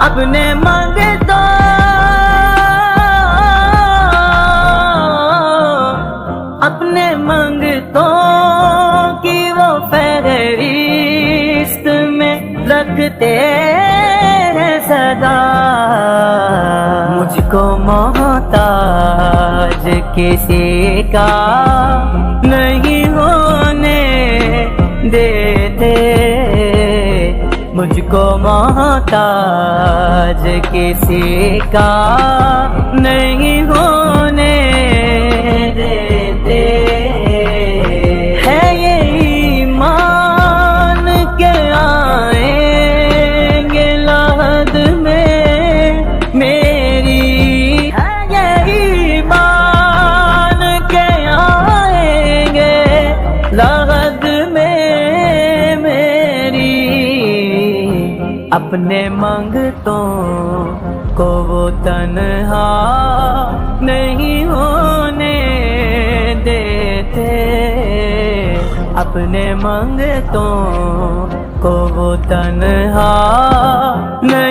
اپنے منگتوں کی وہ فہرست میں رکھتے ہیں صدا، مجھ کو محتاج کسی کا نہیں ہونے دیتے، مجھ کو محتاج کسی کا نہیں ہونے دیتے۔ ہے یہ ایمان کے آئیں گے لحد میں میری، ہے یہ ایمان کے آئیں گے لحد میں میری، اپنے منگتوں کو وہ تنہا نہیں ہونے دیتے، اپنے منگتوں کو وہ تنہا نہیں